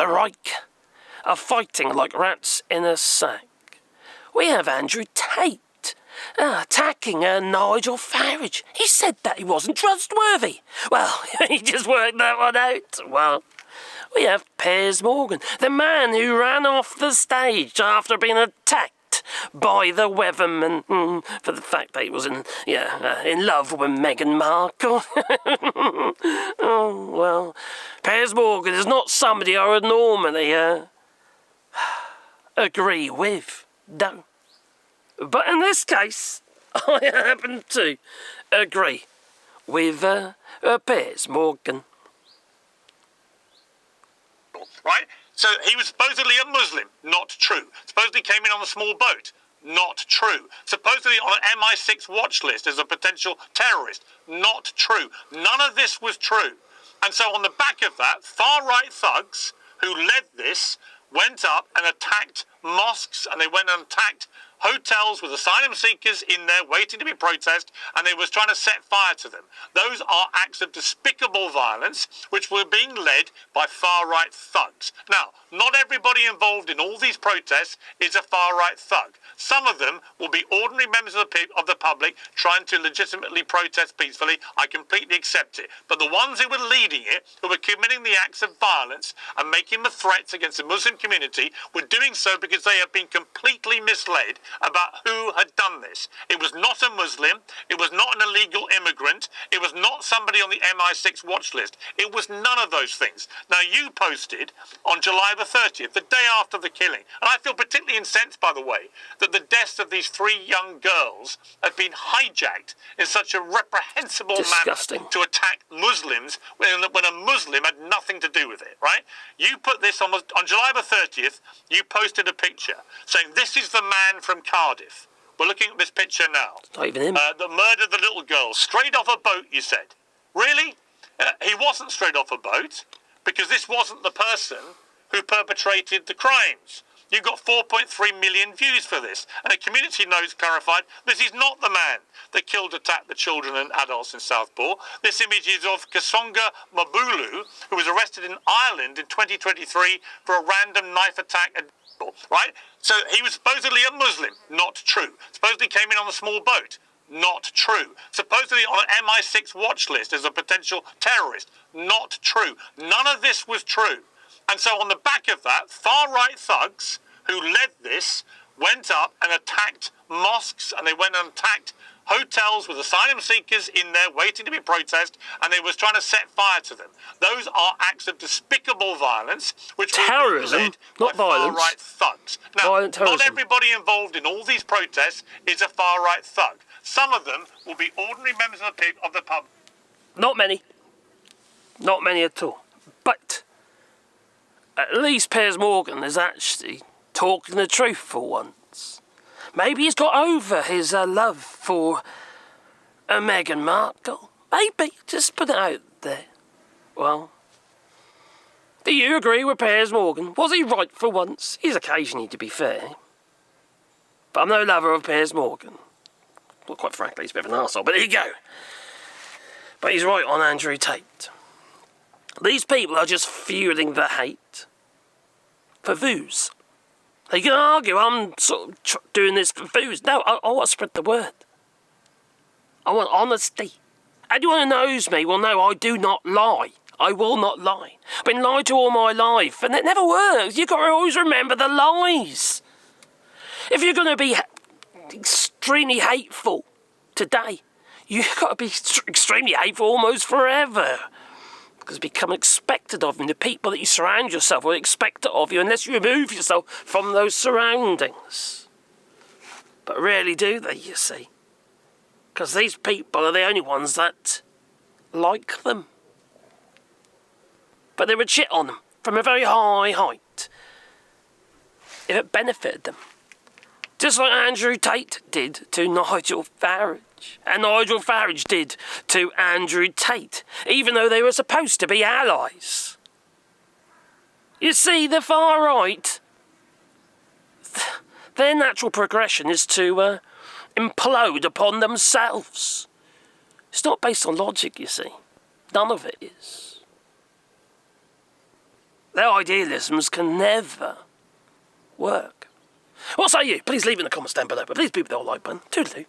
The Reich are fighting like rats in a sack. We have Andrew Tate attacking Nigel Farage. He said that he wasn't trustworthy. Well, he just worked that one out. Well, we have Piers Morgan, the man who ran off the stage after being attacked by the weatherman for the fact that he was in love with Meghan Markle. Oh, well, Piers Morgan is not somebody I would normally agree with, no. But in this case, I happen to agree with Piers Morgan. Right? So he was supposedly a Muslim. Not true. Supposedly came in on a small boat. Not true. Supposedly on an MI6 watch list as a potential terrorist. Not true. None of this was true. And so on the back of that, far-right thugs who led this went up and attacked mosques, and they went and attacked hotels with asylum seekers in there waiting to be processed, and they was trying to set fire to them. Those are acts of despicable violence which were being led by far-right thugs. Now, not everybody involved in all these protests is a far-right thug. Some of them will be ordinary members of the public trying to legitimately protest peacefully. I completely accept it. But the ones who were leading it, who were committing the acts of violence and making the threats against the Muslim community, were doing so because they have been completely misled about who had done this. It was not a Muslim. It was not an illegal immigrant. It was not somebody on the MI6 watch list. It was none of those things. Now, you posted on July the 30th, the day after the killing, and I feel particularly incensed, by the way, that the deaths of these 3 young girls had been hijacked in such a reprehensible Disgusting. manner to attack Muslims when a Muslim had nothing to do with it, right? You put this on July the 30th, you posted a picture saying, this is the man from Cardiff. We're looking at this picture now. It's not even him. That murdered the little girl. Straight off a boat, you said. Really? He wasn't straight off a boat, because this wasn't the person who perpetrated the crimes. You got 4.3 million views for this. And a community notes clarified, this is not the man that attacked the children and adults in Southport. This image is of Kasonga Mabulu, who was arrested in Ireland in 2023 for a random knife attack at right? So he was supposedly a Muslim. Not true. Supposedly came in on a small boat. Not true. Supposedly on an MI6 watch list as a potential terrorist. Not true. None of this was true. And so on the back of that, far-right thugs who led this went up and attacked mosques, and they went and attacked hotels with asylum seekers in there waiting to be processed, and they was trying to set fire to them. Those are acts of despicable violence, which terrorism, were led not by violence. far-right thugs. Now, Violent terrorism. not everybody involved in all these protests is a far-right thug. Some of them will be ordinary members of the pub. Not many. Not many at all. But at least Piers Morgan is actually talking the truth for once. Maybe he's got over his love for Meghan Markle. Maybe. Just put it out there. Well, do you agree with Piers Morgan? Was he right for once? He's occasionally, to be fair. But I'm no lover of Piers Morgan. Well, quite frankly, he's a bit of an arsehole, but there you go. But he's right on Andrew Tate. These people are just fueling the hate for views. They can argue, I'm sort of doing this for views. No, I want to spread the word. I want honesty. Anyone who knows me will know I do not lie. I will not lie. I've been lied to all my life, and it never works. You've got to always remember the lies. If you're going to be extremely hateful today, you've got to be extremely hateful almost forever. Because it's become expected of you. The people that you surround yourself will expect it of you unless you remove yourself from those surroundings. But rarely do they, you see. Because these people are the only ones that like them. But they would shit on them from a very high height if it benefited them. Just like Andrew Tate did to Nigel Farage. And Nigel Farage did to Andrew Tate, even though they were supposed to be allies. You see, the far right, their natural progression is to implode upon themselves. It's not based on logic, you see. None of it is. Their idealisms can never work. What say you? Please leave it in the comments down below, but please leave the whole like button. Toodaloo.